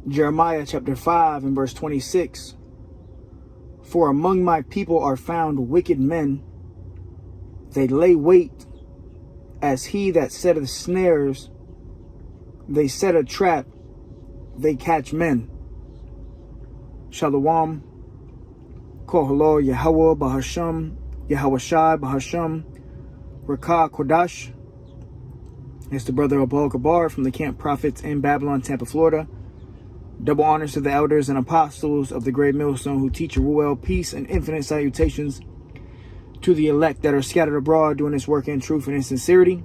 Jeremiah chapter 5 and verse 26. For among my people are found wicked men. They lay wait as he that setteth snares. They set a trap. They catch men. Shalom. Kohalo Yahweh Bahasham. Yahweh Bahasham. Rakah Kodash. It's the brother of Baal Kabar from the Camp Prophets in Babylon, Tampa, Florida. Double honors to the elders and apostles of the great millstone who teach Ruel, peace and infinite salutations to the elect that are scattered abroad doing this work in truth and in sincerity.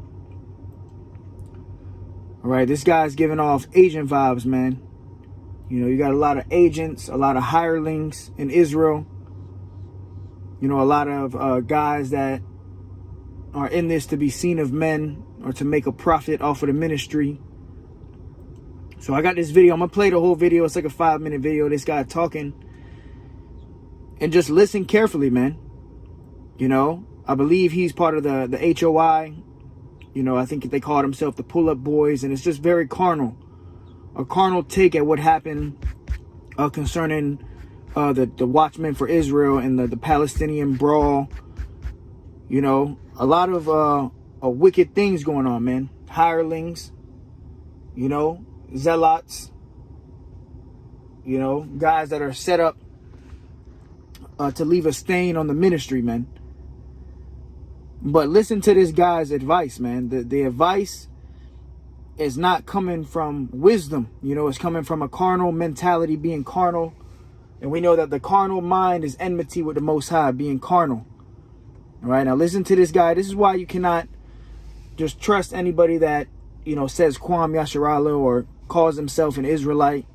All right, this guy's giving off agent vibes, man. You know, you got a lot of agents, a lot of hirelings in Israel. You know, a lot of guys that are in this to be seen of men or to make a profit off of the ministry. So I got this video. I'm going to play the whole video. It's like a 5-minute video. This guy talking. And just listen carefully, man. You know, I believe he's part of the HOI. You know, I think they call themselves the Pull-Up Boys. And it's just very carnal. A carnal take at what happened concerning the Watchmen for Israel and the Palestinian brawl. You know, a lot of wicked things going on, man. Hirelings. You know, zealots, you know, guys that are set up to leave a stain on the ministry, man. But listen to this guy's advice, man. The advice is not coming from wisdom. You know, it's coming from a carnal mentality, being carnal. And we know that the carnal mind is enmity with the Most High, being carnal. All right, now listen to this guy. This is why you cannot just trust anybody that, you know, says Kwam Yasharala or calls himself an Israelite.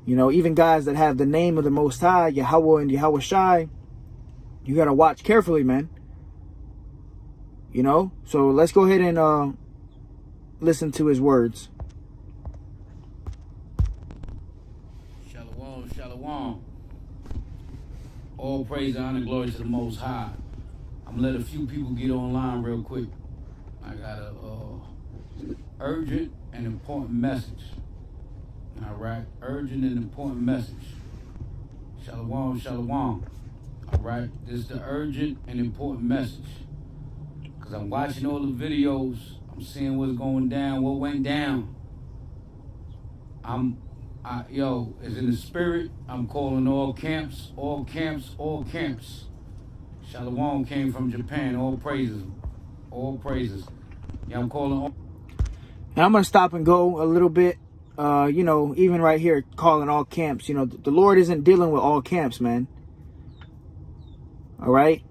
You know, even guys that have the name of the Most High, Yahweh and Yahweh Shai, you got to watch carefully, man. You know, so let's go ahead and listen to his words. Shalom, shalom. All praise, honor, glory to the Most High. I'm going to let a few people get online real quick. I got a urgent and important message. All right, urgent and important message. Shalom, shalom. All right, this is the urgent and important message. Because I'm watching all the videos. I'm seeing what's going down, what went down. Yo, it's in the spirit. I'm calling all camps, all camps, all camps. Shalom came from Japan. All praises. All praises. Yeah, I'm calling all. Now I'm going to stop and go a little bit. You know, even right here, calling all camps. You know, the Lord isn't dealing with all camps, man. All right?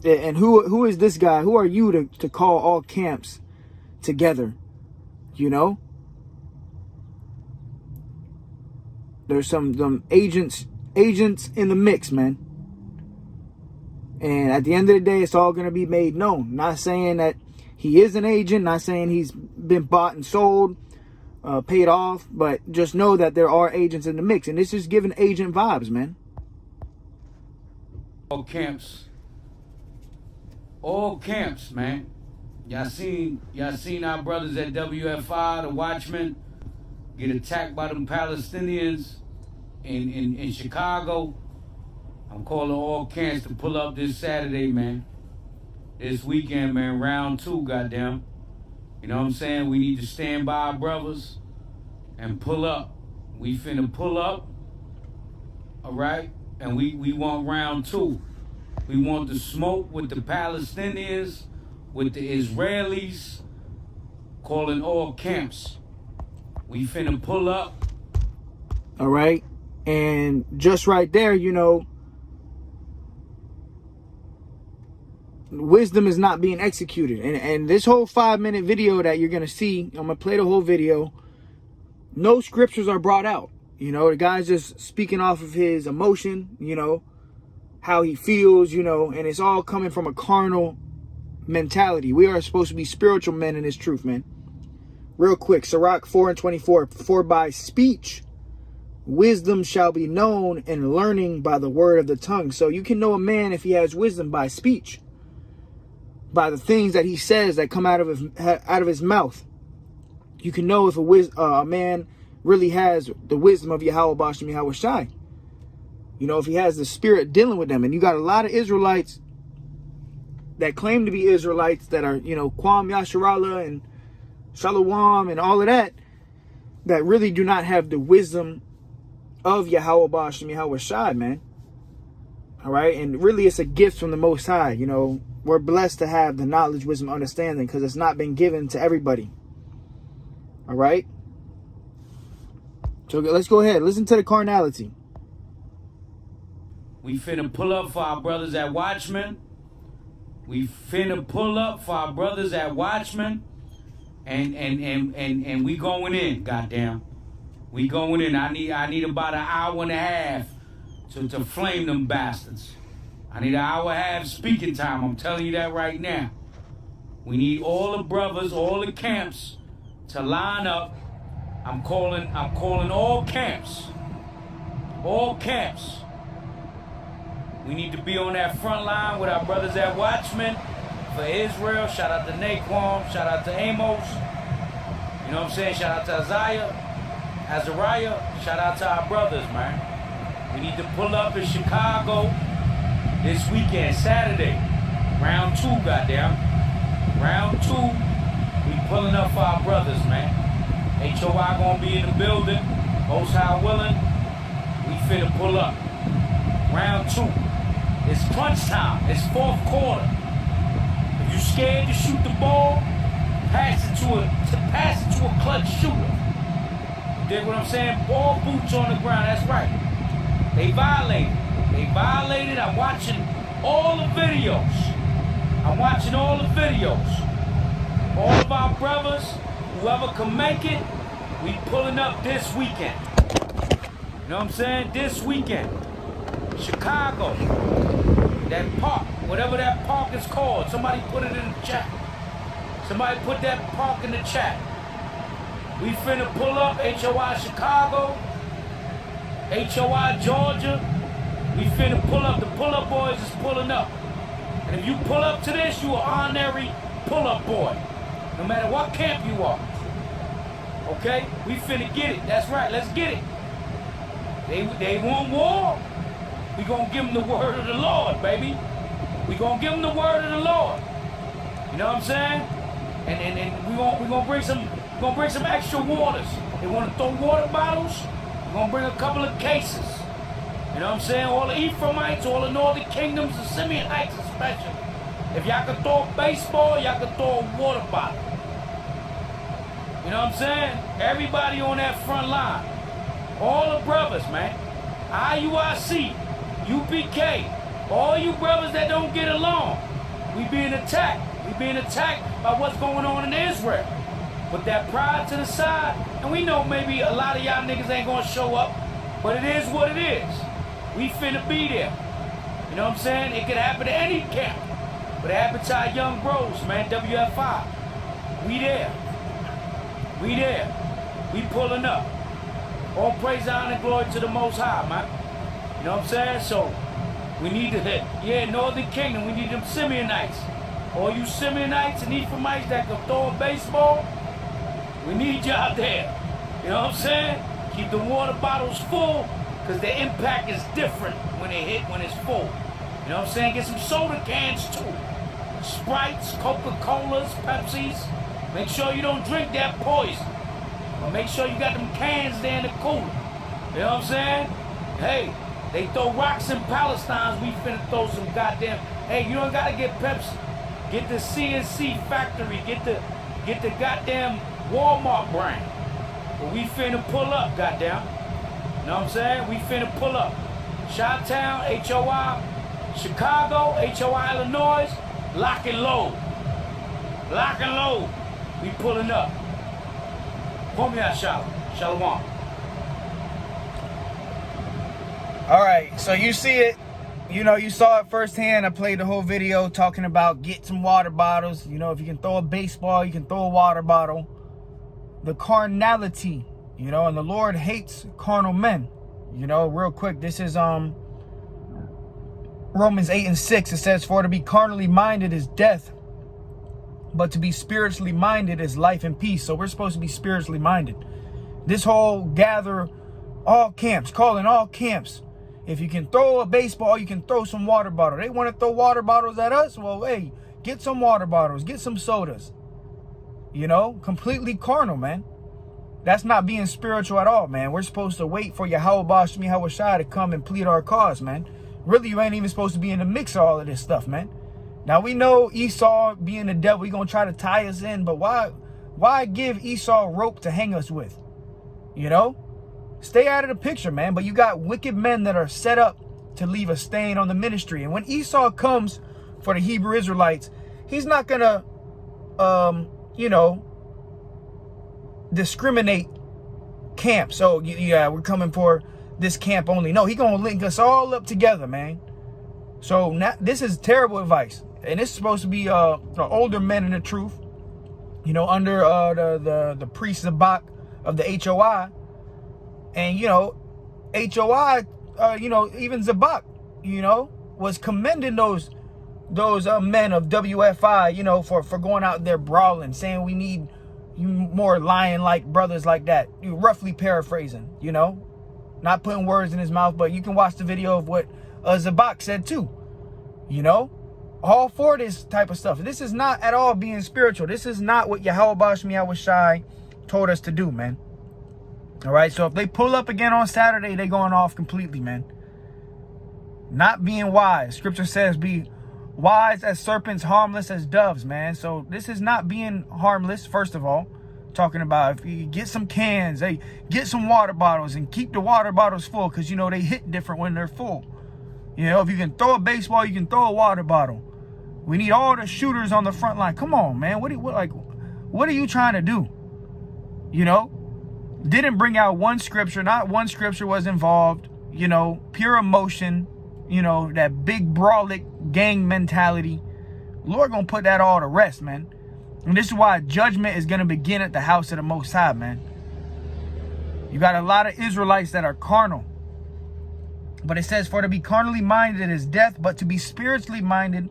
And who is this guy? Who are you to call all camps together? You know? There's some agents in the mix, man. And at the end of the day, it's all going to be made known. Not saying that he is an agent, not saying he's been bought and sold, paid off, but just know that there are agents in the mix. And this is giving agent vibes, man. All camps, man. Y'all seen our brothers at WFI, the Watchmen, get attacked by them Palestinians in Chicago. I'm calling all camps to pull up this Saturday, man. This weekend, man, round 2, goddamn. You know what I'm saying? We need to stand by our brothers and pull up. We finna pull up, all right? And we want round 2. We want the smoke with the Palestinians, with the Israelis, calling all camps. We finna pull up. All right? And just right there, you know, wisdom is not being executed. And this whole 5-minute video that you're going to see, I'm going to play the whole video. No scriptures are brought out. You know, the guy's just speaking off of his emotion, you know, how he feels, you know, and it's all coming from a carnal mentality. We are supposed to be spiritual men in this truth, man. Real quick, Sirach 4:24, for by speech wisdom shall be known, and learning by the word of the tongue. So you can know a man if he has wisdom by speech, by the things that he says that come out of his mouth. You can know if a man really has the wisdom of Yahweh Bashem Yahweh Shai. You know, if he has the spirit dealing with them. And you got a lot of Israelites that claim to be Israelites that are, you know, Kwam Yasharallah and Shalom and all of that really do not have the wisdom of Yahweh Bashem Yahweh Shai, man. All right. And really, it's a gift from the Most High. You know, we're blessed to have the knowledge, wisdom, understanding, because it's not been given to everybody. All right. So let's go ahead. Listen to the carnality. We finna pull up for our brothers at Watchmen. We finna pull up for our brothers at Watchmen. And we going in, goddamn. We going in. I need about an hour and a half to flame them bastards. I need an hour and a half speaking time. I'm telling you that right now. We need all the brothers, all the camps to line up. I'm calling all camps. All camps. We need to be on that front line with our brothers at Watchmen for Israel. Shout out to Naquan. Shout out to Amos. You know what I'm saying? Shout out to Azariah. Shout out to our brothers, man. We need to pull up in Chicago this weekend, Saturday. Round 2, goddamn. Round 2. We pulling up for our brothers, man. HOI gonna be in the building. Most High willing. We finna pull up. Round 2. It's crunch time. It's 4th quarter. If you scared to shoot the ball, pass it to a clutch shooter. You dig what I'm saying? Ball boots on the ground. That's right. They violated. I'm watching all the videos. All of our brothers, whoever can make it, we pulling up this weekend. You know what I'm saying? This weekend. Chicago. That park, whatever that park is called, somebody put it in the chat. Somebody put that park in the chat. We finna pull up HOI Chicago, HOI Georgia. We finna pull up. The pull-up boys is pulling up. And if you pull up to this, you an honorary pull-up boy. No matter what camp you are. Okay? We finna get it. That's right. Let's get it. They want war. We gonna give them the word of the Lord, baby. We gonna give them the word of the Lord. You know what I'm saying? And we gonna bring some extra waters. They want to throw water bottles. We're gonna bring a couple of cases. You know what I'm saying? All the Ephraimites, all the northern kingdoms, the Simeonites especially. If y'all can throw a baseball, y'all can throw a water bottle. You know what I'm saying? Everybody on that front line. All the brothers, man. IUIC. UPK, all you brothers that don't get along, we being attacked. We being attacked by what's going on in Israel. Put that pride to the side, and we know maybe a lot of y'all niggas ain't gonna show up, but it is what it is. We finna be there. You know what I'm saying? It could happen to any camp, but it happened to our young bros, man. WF5. We there. We pulling up. All praise, honor, and glory to the Most High, man. You know what I'm saying? So, we need to hit. Yeah, Northern Kingdom, we need them Simeonites. All you Simeonites and Ephraimites that can throw a baseball, we need y'all there. You know what I'm saying? Keep the water bottles full, because the impact is different when it's full. You know what I'm saying? Get some soda cans too. Sprites, Coca-Colas, Pepsis. Make sure you don't drink that poison. But make sure you got them cans there in the cooler. You know what I'm saying? Hey. They throw rocks in Palestine, we finna throw some goddamn. Hey, you don't gotta get Pepsi. Get the CNC factory, get the goddamn Walmart brand. But we finna pull up, goddamn. You know what I'm saying? We finna pull up. Chi-Town, HOI, Chicago, HOI, Illinois, lock and load. Lock and load. We pulling up. Come here, Shalom. All right, so you see it, you know, you saw it firsthand. I played the whole video talking about get some water bottles. You know, if you can throw a baseball, you can throw a water bottle. The carnality, you know, and the Lord hates carnal men. You know, real quick, this is Romans 8:6. It says, for to be carnally minded is death, but to be spiritually minded is life and peace. So we're supposed to be spiritually minded. This whole gather all camps, calling all camps. If you can throw a baseball, you can throw some water bottle. They want to throw water bottles at us? Well, hey, get some water bottles, get some sodas. You know, completely carnal, man. That's not being spiritual at all, man. We're supposed to wait for Yahweh Bashmi Hawashai to come and plead our cause, man. Really, you ain't even supposed to be in the mix of all of this stuff, man. Now, we know Esau being the devil, he's going to try to tie us in, but why give Esau rope to hang us with? You know? Stay out of the picture, man. But you got wicked men that are set up to leave a stain on the ministry. And when Esau comes for the Hebrew Israelites, he's not going to, you know, discriminate camps. So, yeah, we're coming for this camp only. No, he's going to link us all up together, man. So now, this is terrible advice. And this is supposed to be the older men in the truth, you know, under the priest Zabak of the HOI. And, you know, HOI, you know, even Zabak, you know, was commending those men of WFI, you know, for going out there brawling, saying we need you more lion-like brothers like that. You roughly paraphrasing, you know, not putting words in his mouth, but you can watch the video of what Zabak said too, you know, all for this type of stuff. This is not at all being spiritual. This is not what Yahweh Bashmi Hawashai told us to do, man. All right, so if they pull up again on Saturday, they going off completely, man. Not being wise. Scripture says be wise as serpents, harmless as doves, man. So this is not being harmless, first of all. Talking about if you get some cans, hey, get some water bottles and keep the water bottles full because, you know, they hit different when they're full. You know, if you can throw a baseball, you can throw a water bottle. We need all the shooters on the front line. Come on, man. What are you trying to do? You know? Didn't bring out one scripture. Not one scripture was involved. You know, pure emotion. You know, that big brawlic gang mentality. Lord gonna put that all to rest, man. And this is why judgment is gonna begin at the house of the Most High, man. You got a lot of Israelites that are carnal. But it says, for to be carnally minded is death, but to be spiritually minded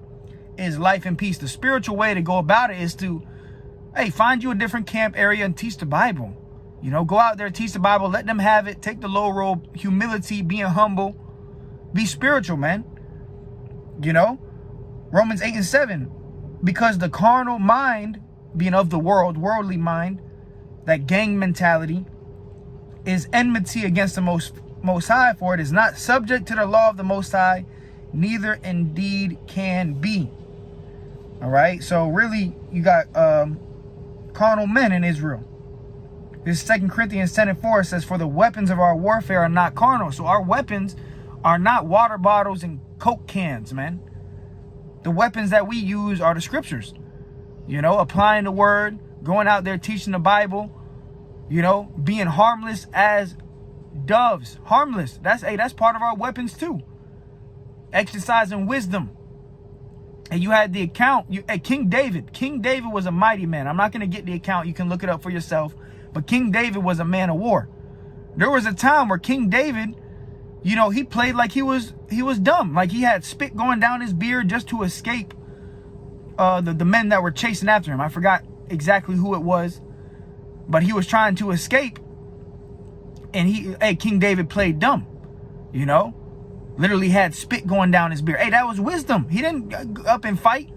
is life and peace. The spiritual way to go about it is to, hey, find you a different camp area and teach the Bible. You know, go out there, teach the Bible, let them have it, take the low road, humility, being humble, be spiritual, man. You know, Romans 8:7, because the carnal mind, being of the world, worldly mind, that gang mentality, is enmity against the Most High, for it is not subject to the law of the Most High, neither indeed can be. All right, so really, you got carnal men in Israel. This 2 Corinthians 10:4 says, for the weapons of our warfare are not carnal. So our weapons are not water bottles and Coke cans, man. The weapons that we use are the scriptures. You know, applying the word, going out there teaching the Bible, you know, being harmless as doves. Harmless. That's part of our weapons too. Exercising wisdom. And you had the account, King David was a mighty man. I'm not going to get the account. You can look it up for yourself. But King David was a man of war. There was a time where King David, you know, he played like he was dumb. Like he had spit going down his beard just to escape the men that were chasing after him. I forgot exactly who it was. But he was trying to escape. And King David played dumb. You know? Literally had spit going down his beard. Hey, that was wisdom. He didn't up and fight.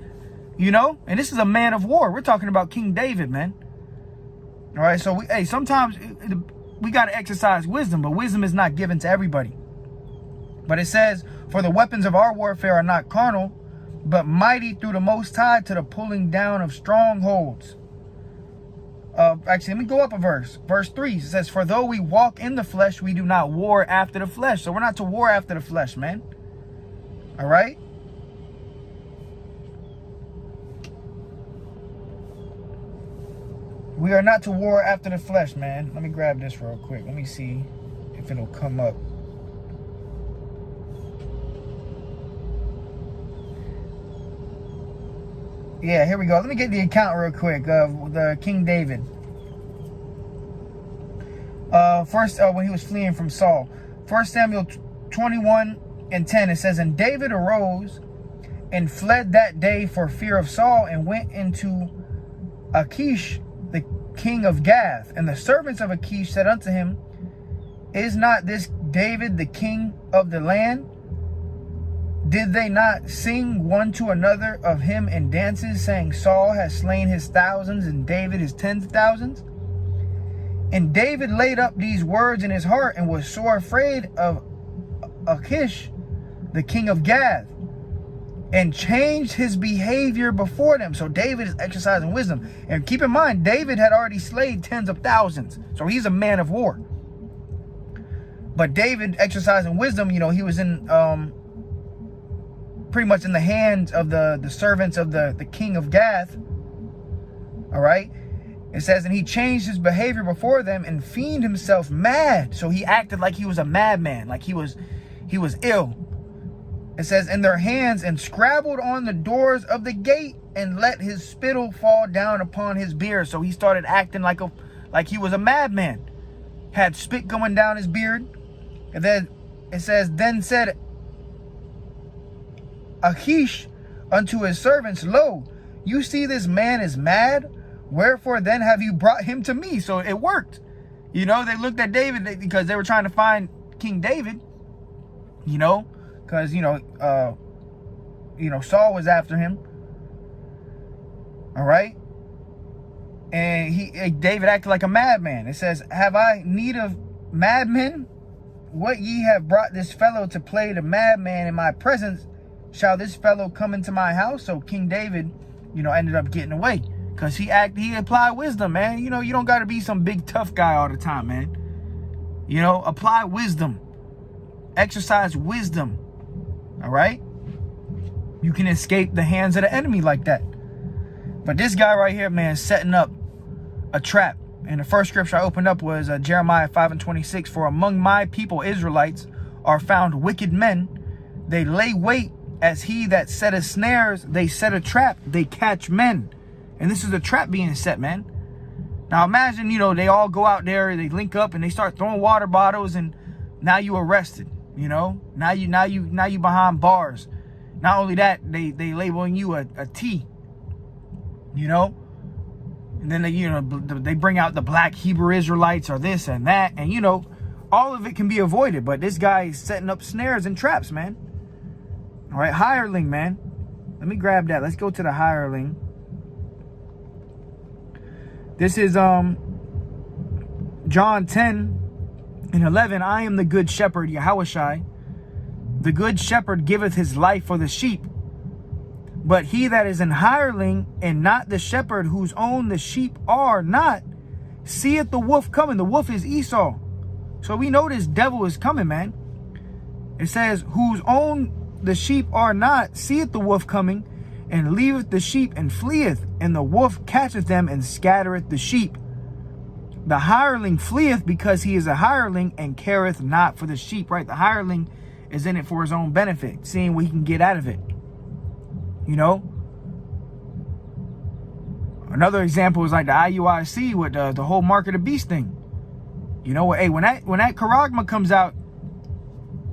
You know? And this is a man of war. We're talking about King David, man. All right, so sometimes we got to exercise wisdom, but wisdom is not given to everybody. But it says, for the weapons of our warfare are not carnal, but mighty through the Most High to the pulling down of strongholds. Actually, let me go up a verse. Verse 3 says, for though we walk in the flesh, we do not war after the flesh. So we're not to war after the flesh, man. All right? We are not to war after the flesh, man. Let me grab this real quick. Let me see if it'll come up. Yeah, here we go. Let me get the account real quick of the King David. First, when he was fleeing from Saul. 1 Samuel 21:10, it says, and David arose and fled that day for fear of Saul and went into Achish, king of Gath. And the servants of Achish said unto him, Is not this David the king of the land? Did they not sing one to another of him in dances, saying, Saul has slain his thousands, and David his tens of thousands? And David laid up these words in his heart, and was sore afraid of Achish, the king of Gath, and changed his behavior before them. So David is exercising wisdom. And keep in mind, David had already slayed tens of thousands. So he's a man of war. But David exercising wisdom, you know, he was in pretty much in the hands of the servants of the king of Gath. All right. It says, and he changed his behavior before them and feigned himself mad. So he acted like he was a madman, like he was ill. It says, in their hands, and scrabbled on the doors of the gate, and let his spittle fall down upon his beard. So he started acting like he was a madman. Had spit going down his beard. And then it says, then said Achish unto his servants, Lo, you see this man is mad. Wherefore then have you brought him to me? So it worked. You know, they looked at David because they were trying to find King David. You know, because Saul was after him. All right. And David acted like a madman. It says, have I need of madmen? What ye have brought this fellow to play the madman in my presence, shall this fellow come into my house? So King David, you know, ended up getting away because he applied wisdom, man. You know, you don't got to be some big tough guy all the time, man. You know, apply wisdom, exercise wisdom. All right. You can escape the hands of the enemy like that. But this guy right here, man, setting up a trap. And the first scripture I opened up was Jeremiah 5:26. For among my people, Israelites, are found wicked men. They lay wait as he that setteth snares. They set a trap. They catch men. And this is a trap being set, man. Now imagine, you know, they all go out there, they link up and they start throwing water bottles, and now you arrested. You know, now you behind bars. Not only that, they labeling you a T. You know, and then they bring out the black Hebrew Israelites or this and that, and you know, all of it can be avoided. But this guy is setting up snares and traps, man. All right, hireling, man. Let me grab that. Let's go to the hireling. This is John 10:11. I am the good shepherd, Yahushai. The good shepherd giveth his life for the sheep. But he that is an hireling, and not the shepherd, whose own the sheep are not, seeth the wolf coming. The wolf is Esau. So we know this devil is coming, man. It says, whose own the sheep are not, seeth the wolf coming, and leaveth the sheep and fleeth, and the wolf catcheth them and scattereth the sheep. The hireling fleeth because he is a hireling, and careth not for the sheep, right? The hireling is in it for his own benefit, seeing what he can get out of it. You know, another example is like the IUIC with the whole mark of the beast thing. You know, hey, when that charagma comes out,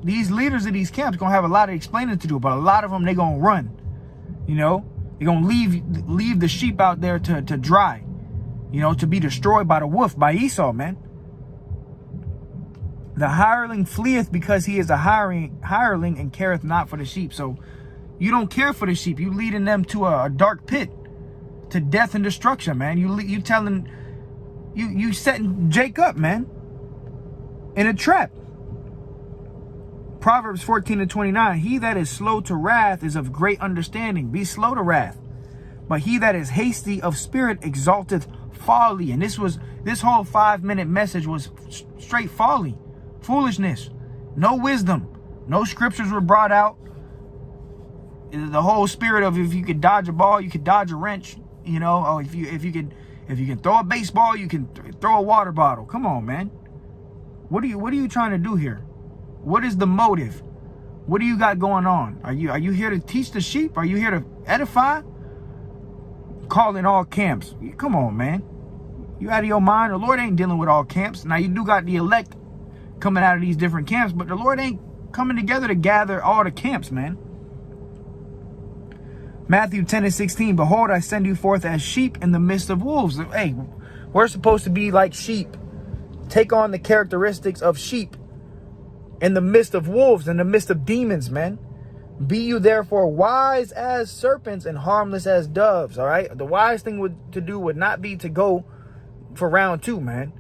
these leaders of these camps gonna have a lot of explaining to do, but a lot of them, they gonna run. You know, they're gonna leave the sheep out there to dry, you know, to be destroyed by the wolf, by Esau, man. The hireling fleeth because he is a hireling, and careth not for the sheep. So you don't care for the sheep. You leading them to a dark pit, to death and destruction, man. You setting Jake up, man, in a trap. Proverbs 14:29. He that is slow to wrath is of great understanding. Be slow to wrath. But he that is hasty of spirit exalteth folly. And this whole 5-minute message was straight folly, foolishness, no wisdom, no scriptures were brought out. The whole spirit of, if you could dodge a ball, you could dodge a wrench. You know, or if you can throw a baseball, you can throw a water bottle. Come on, man. What are you trying to do here? What is the motive? What do you got going on? Are you here to teach the sheep? Are you here to edify? Calling all camps. Come on, man. You out of your mind? The Lord ain't dealing with all camps. Now you do got the elect coming out of these different camps, but the Lord ain't coming together to gather all the camps, man. Matthew 10:16. Behold, I send you forth as sheep in the midst of wolves. Hey, We're supposed to be like sheep. Take on the characteristics of sheep in the midst of wolves, in the midst of demons, man. Be you therefore wise as serpents and harmless as doves, all right? The wise thing to do would not be to go for round 2, man.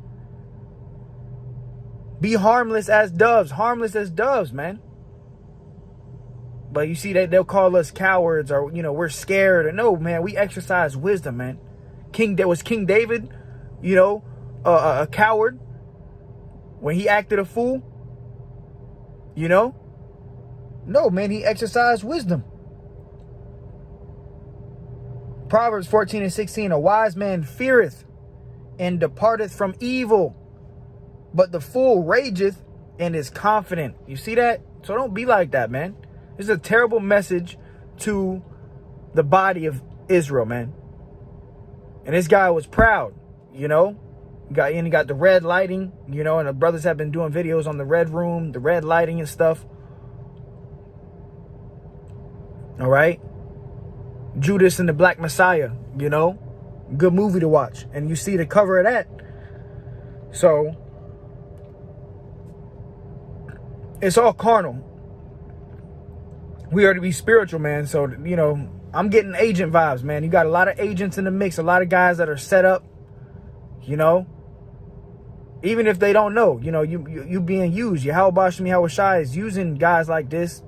Be harmless as doves, man. But you see that they'll call us cowards or, we're scared. Or no, man, we exercise wisdom, man. King David, a coward when he acted a fool? No, man, he exercised wisdom. Proverbs 14:16, a wise man feareth and departeth from evil, but the fool rageth and is confident. You see that? So don't be like that, man. This is a terrible message to the body of Israel, man. And this guy was proud, He got the red lighting, and the brothers have been doing videos on the red room, the red lighting and stuff. All right. Judas and the Black Messiah, good movie to watch. And you see the cover of that. So it's all carnal. We are to be spiritual, man. So, I'm getting agent vibes, man. You got a lot of agents in the mix, a lot of guys that are set up, even if they don't know, you being used. Yahweh Shai is using guys like this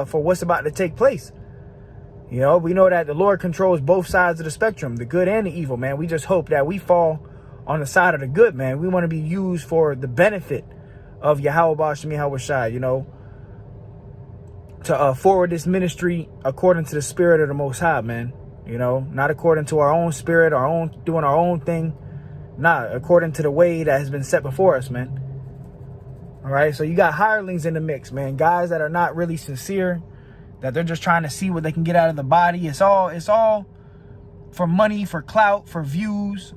for what's about to take place. We know that the Lord controls both sides of the spectrum, the good and the evil, man. We just hope that we fall on the side of the good, man. We want to be used for the benefit of Yahweh Shai, to forward this ministry according to the spirit of the Most High, man. Not according to our own spirit, doing our own thing. Not according to the way that has been set before us, man. All right, so you got hirelings in the mix, man. Guys that are not really sincere, that they're just trying to see what they can get out of the body. It's all for money, for clout, for views.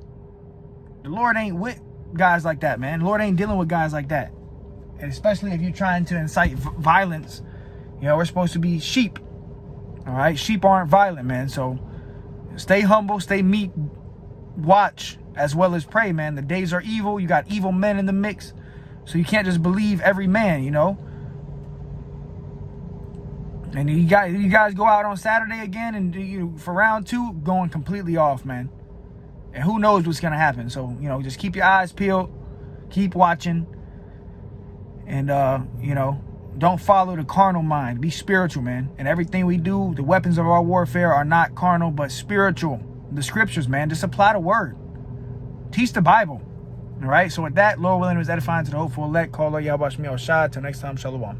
The Lord ain't with guys like that, man. The Lord ain't dealing with guys like that. And especially if you're trying to incite violence. We're supposed to be sheep. All right, sheep aren't violent, man. So stay humble, stay meek, watch as well as pray, man. The days are evil. You got evil men in the mix. So you can't just believe every man, And you guys go out on Saturday again and for round 2, going completely off, man. And who knows what's going to happen. So, just keep your eyes peeled. Keep watching. And, don't follow the carnal mind. Be spiritual, man. And everything we do, the weapons of our warfare are not carnal, but spiritual. The scriptures, man. Just apply the word. Teach the Bible. All right? So with that, Lord willing, it was edifying to the hopeful elect. Call Lord Yahweh Shai. Till next time, shalom.